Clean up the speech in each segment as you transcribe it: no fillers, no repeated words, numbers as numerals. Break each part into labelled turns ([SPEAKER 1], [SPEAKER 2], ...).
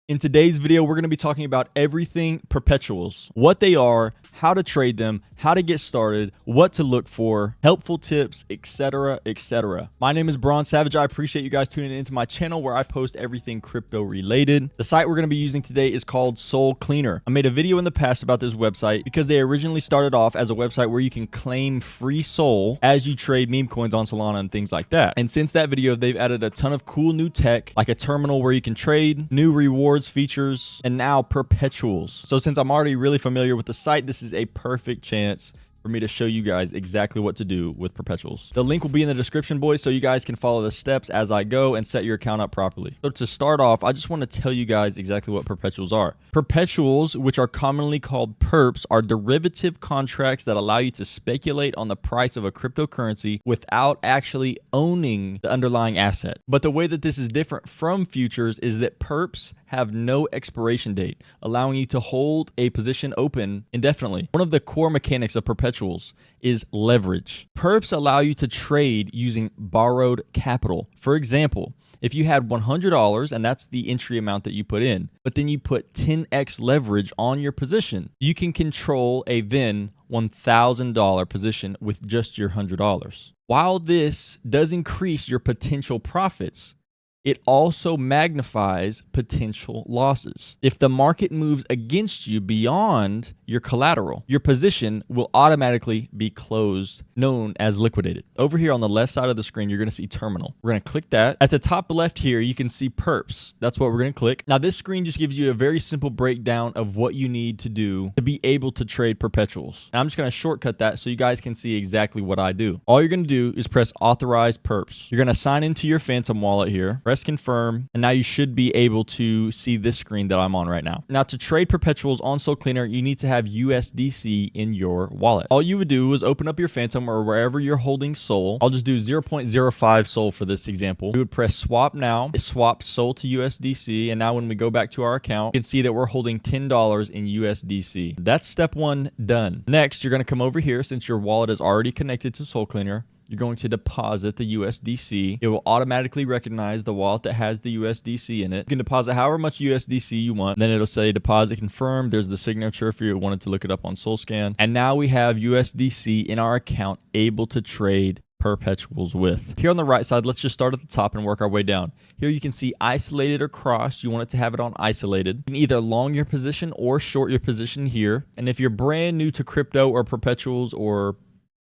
[SPEAKER 1] In today's video, we're going to be talking about everything perpetuals, what they are, how to trade them, how to get started, what to look for, helpful tips, etc., etc. My name is Braun Savage. I appreciate you guys tuning into my channel where I post everything crypto related. The site we're going to be using today is called Sol Cleaner. I made a video in the past about this website because they originally started off as a website where you can claim free Sol as you trade meme coins on Solana and things like that. And since that video, they've added a ton of cool new tech, like a terminal where you can trade, new rewards, features, and now perpetuals. So since I'm already really familiar with the site, this is a perfect chance for me to show you guys exactly what to do with perpetuals. The link will be in the description, boys, so you guys can follow the steps as I go and set your account up properly. So to start off, I just want to tell you guys exactly what perpetuals are. Perpetuals, which are commonly called perps, are derivative contracts that allow you to speculate on the price of a cryptocurrency without actually owning the underlying asset. But the way that this is different from futures is that perps have no expiration date, allowing you to hold a position open indefinitely. One of the core mechanics of perpetuals is leverage. Perps allow you to trade using borrowed capital. For example, if you had $100 and that's the entry amount that you put in, but then you put 10x leverage on your position, you can control a then $1,000 position with just your $100. While this does increase your potential profits, it also magnifies potential losses. If the market moves against you beyond your collateral, your position will automatically be closed, known as liquidated. Over here on the left side of the screen, you're going to see terminal. We're going to click that. At the top left here, you can see perps. That's what we're going to click. Now, this screen just gives you a very simple breakdown of what you need to do to be able to trade perpetuals. And I'm just going to shortcut that so you guys can see exactly what I do. All you're going to do is press authorize perps. You're going to sign into your Phantom wallet here. Press confirm, and now you should be able to see this screen that I'm on right now. Now, to trade perpetuals on Sol Cleaner, you need to have USDC in your wallet. All you would do is open up your Phantom or wherever you're holding Sol. I'll just do 0.05 Sol for this example. We would press swap now. It swaps Sol to USDC, and now when we go back to our account, you can see that we're holding $10 in USDC. That's step one done. Next, you're going to come over here since your wallet is already connected to Sol Cleaner. You're going to deposit the USDC. It will automatically recognize the wallet that has the USDC in it. You can deposit however much USDC you want. Then it'll say deposit confirmed. There's the signature if you wanted to look it up on SolScan. And now we have USDC in our account able to trade perpetuals with. Here on the right side, let's just start at the top and work our way down. Here you can see isolated or cross. You want it to have it on isolated. You can either long your position or short your position here. And if you're brand new to crypto or perpetuals or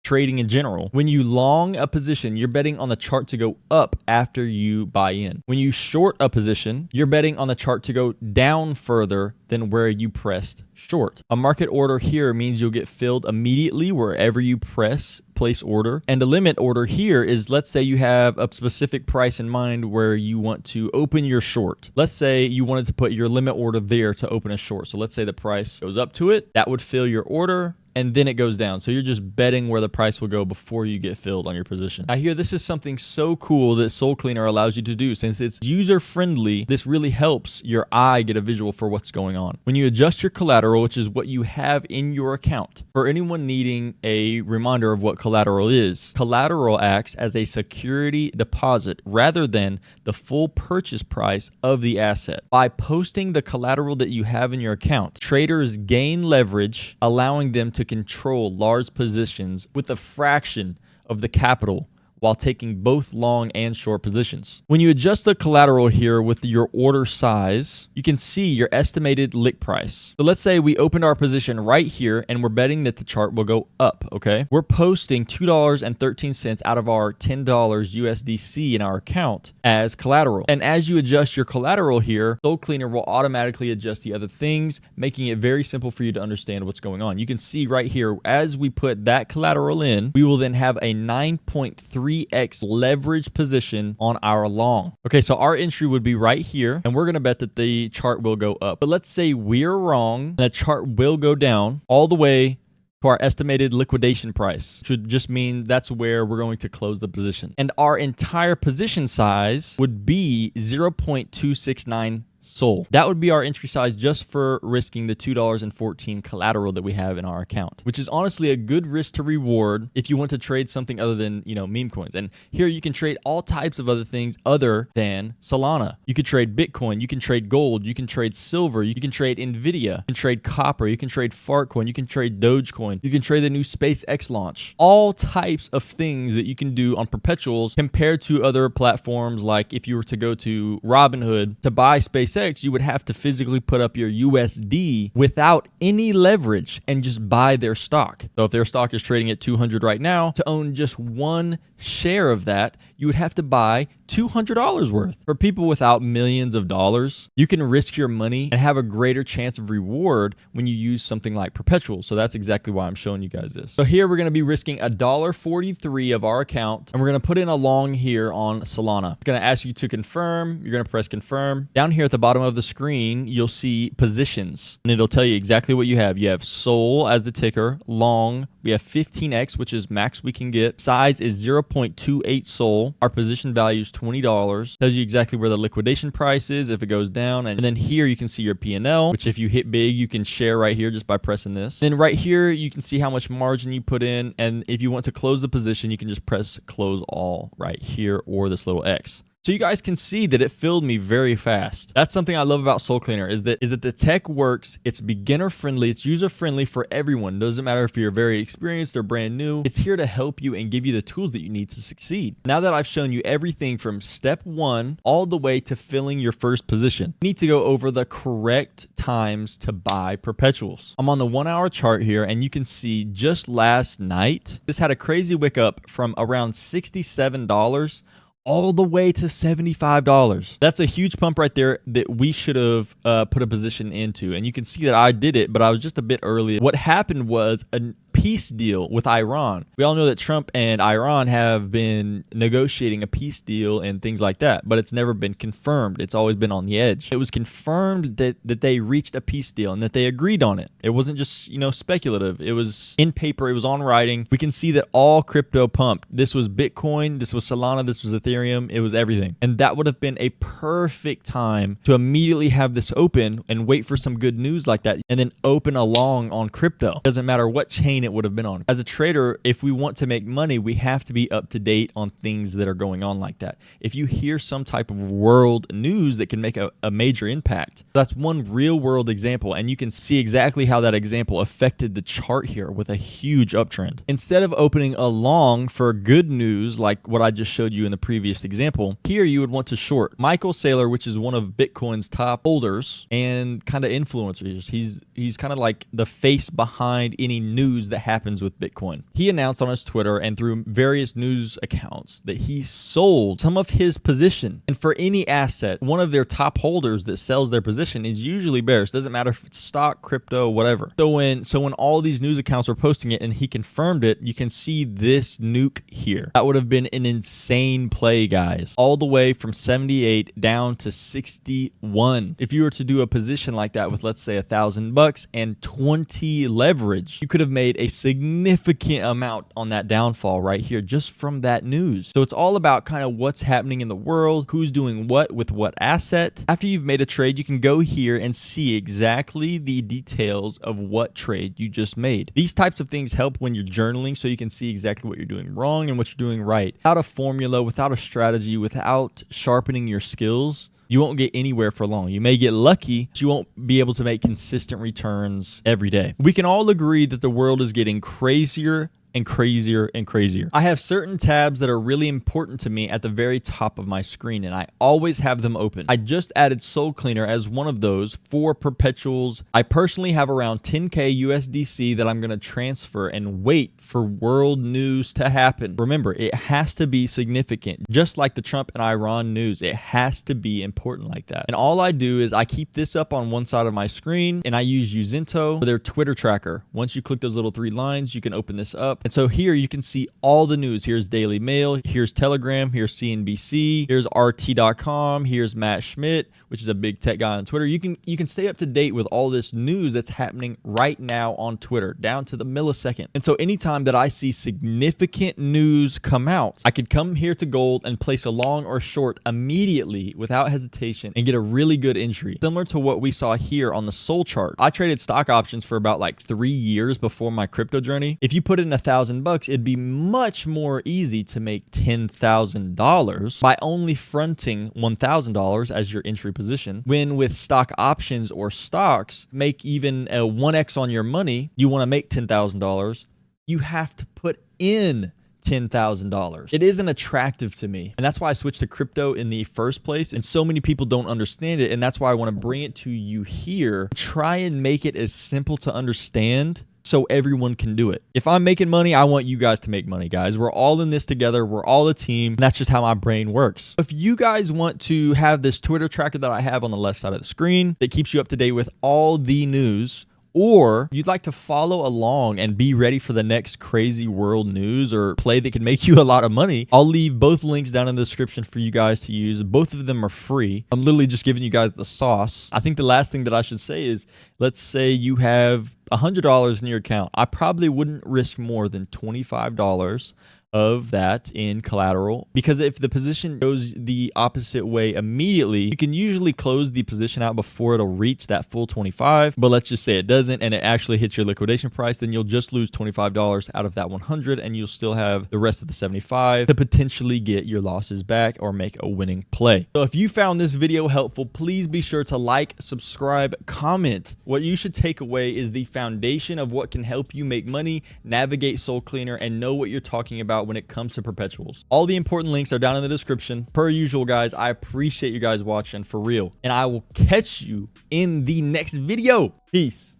[SPEAKER 1] trading in general, when you long a position, you're betting on the chart to go up after you buy in. When you short a position, you're betting on the chart to go down further than where you pressed short. A market order here means you'll get filled immediately wherever you place order. And a limit order here is, let's say you have a specific price in mind where you want to open your short. Let's say you wanted to put your limit order there to open a short. So let's say the price goes up to it. That would fill your order, and then it goes down. So you're just betting where the price will go before you get filled on your position. I hear this is something so cool that Sol Cleaner allows you to do. Since it's user-friendly, this really helps your eye get a visual for what's going on. When you adjust your collateral, which is what you have in your account, for anyone needing a reminder of what collateral is, collateral acts as a security deposit rather than the full purchase price of the asset. By posting the collateral that you have in your account, traders gain leverage, allowing them to control large positions with a fraction of the capital while taking both long and short positions. When you adjust the collateral here with your order size, you can see your estimated lick price. So let's say we opened our position right here and we're betting that the chart will go up, okay? We're posting $2.13 out of our $10 USDC in our account as collateral. And as you adjust your collateral here, Sol Cleaner will automatically adjust the other things, making it very simple for you to understand what's going on. You can see right here, as we put that collateral in, we will then have a 9.3x leverage position on our long. Okay, so our entry would be right here, and we're going to bet that the chart will go up. But let's say we're wrong, and the chart will go down all the way to our estimated liquidation price, which would just mean that's where we're going to close the position. And our entire position size would be 0.269 Sol. That would be our entry size just for risking the $2.14 collateral that we have in our account, which is honestly a good risk to reward if you want to trade something other than, meme coins. And here you can trade all types of other things other than Solana. You could trade Bitcoin, you can trade gold, you can trade silver, you can trade Nvidia, you can trade copper, you can trade Fartcoin, you can trade Dogecoin, you can trade the new SpaceX launch. All types of things that you can do on perpetuals compared to other platforms. Like if you were to go to Robinhood to buy SpaceX, you would have to physically put up your USD without any leverage and just buy their stock. So if their stock is trading at 200 right now, to own just one share of that, you would have to buy $200 worth. For people without millions of dollars, you can risk your money and have a greater chance of reward when you use something like perpetual. So that's exactly why I'm showing you guys this. So here we're going to be risking $1.43 of our account, and we're going to put in a long here on Solana. It's going to ask you to confirm. You're going to press confirm. Down here at the bottom of the screen, you'll see positions, and it'll tell you exactly what you have. You have Sol as the ticker, long. We have 15x, which is max we can get. Size is 0.28 Sol. Our position value is $20. Tells you exactly where the liquidation price is if it goes down. And then here you can see your P&L, which if you hit big, you can share right here just by pressing this. Then right here, you can see how much margin you put in. And if you want to close the position, you can just press close all right here or this little X. So you guys can see that it filled me very fast. That's something I love about Sol Cleaner is that the tech works. It's beginner friendly. It's user friendly for everyone. Doesn't matter if you're very experienced or brand new. It's here to help you and give you the tools that you need to succeed. Now that I've shown you everything from step 1 all the way to filling your first position, you need to go over the correct times to buy perpetuals. I'm on the 1 hour chart here, and you can see just last night, this had a crazy wick up from around $67 all the way to $75. That's a huge pump right there that we should have put a position into. And you can see that I did it, but I was just a bit early. What happened was a peace deal with Iran. We all know that Trump and Iran have been negotiating a peace deal and things like that, but it's never been confirmed. It's always been on the edge. It was confirmed that they reached a peace deal and that they agreed on it. It wasn't just, speculative. It was in paper. It was on writing. We can see that all crypto pumped. This was Bitcoin. This was Solana. This was Ethereum. It was everything. And that would have been a perfect time to immediately have this open and wait for some good news like that and then open along on crypto. Doesn't matter what chain it would have been on. As a trader, if we want to make money, we have to be up to date on things that are going on like that. If you hear some type of world news that can make a major impact, that's one real world example, and you can see exactly how that example affected the chart here with a huge uptrend. Instead of opening a long for good news like what I just showed you in the previous example, here you would want to short Michael Saylor, which is one of Bitcoin's top holders and kind of influencers. He's kind of like the face behind any news that happens with Bitcoin. He announced on his Twitter and through various news accounts that he sold some of his position. And for any asset, one of their top holders that sells their position is usually bearish. Doesn't matter if it's stock, crypto, whatever. So when all these news accounts are posting it and he confirmed it, you can see this nuke here. That would have been an insane play, guys. All the way from 78 down to 61. If you were to do a position like that with, let's say, $1,000 and 20 leverage, you could have made a significant amount on that downfall right here just from that news. So it's all about kind of what's happening in the world, who's doing what with what asset. After you've made a trade, you can go here and see exactly the details of what trade you just made. These types of things help when you're journaling so you can see exactly what you're doing wrong and what you're doing right. Without a formula, without a strategy, without sharpening your skills, you won't get anywhere for long. You may get lucky, but you won't be able to make consistent returns every day. We can all agree that the world is getting crazier and crazier and crazier. I have certain tabs that are really important to me at the very top of my screen, and I always have them open. I just added Sol Cleaner as one of those for perpetuals. I personally have around 10K USDC that I'm going to transfer and wait for world news to happen. Remember, it has to be significant. Just like the Trump and Iran news, it has to be important like that. And all I do is I keep this up on one side of my screen, and I use Uxento for their Twitter tracker. Once you click those little 3 lines, you can open this up. And so here you can see all the news. Here's Daily Mail, here's Telegram, here's CNBC, here's RT.com, here's Matt Schmidt, which is a big tech guy on Twitter. You can stay up to date with all this news that's happening right now on Twitter, down to the millisecond. And so anytime that I see significant news come out, I could come here to gold and place a long or short immediately without hesitation and get a really good entry. Similar to what we saw here on the Sol chart. I traded stock options for about like 3 years before my crypto journey. If you put in $1,000, it'd be much more easy to make $10,000 by only fronting $1,000 as your entry position. When with stock options or stocks, make even a 1x on your money, you want to make $10,000, you have to put in $10,000. It isn't attractive to me. And that's why I switched to crypto in the first place. And so many people don't understand it. And that's why I want to bring it to you here. Try and make it as simple to understand so everyone can do it. If I'm making money, I want you guys to make money, guys. We're all in this together. We're all a team. And that's just how my brain works. If you guys want to have this Twitter tracker that I have on the left side of the screen that keeps you up to date with all the news, or you'd like to follow along and be ready for the next crazy world news or play that can make you a lot of money, I'll leave both links down in the description for you guys to use. Both of them are free. I'm literally just giving you guys the sauce. I think the last thing that I should say is, let's say you have $100 in your account. I probably wouldn't risk more than $25 of that in collateral, because if the position goes the opposite way immediately, you can usually close the position out before it'll reach that full 25. But let's just say it doesn't and it actually hits your liquidation price, then you'll just lose $25 out of that 100 and you'll still have the rest of the 75 to potentially get your losses back or make a winning play. So if you found this video helpful, please be sure to like, subscribe, comment. What you should take away is the foundation of what can help you make money, navigate Sol Cleaner, and know what you're talking about when it comes to perpetuals. All the important links are down in the description. Per usual, guys, I appreciate you guys watching for real, and I will catch you in the next video. Peace.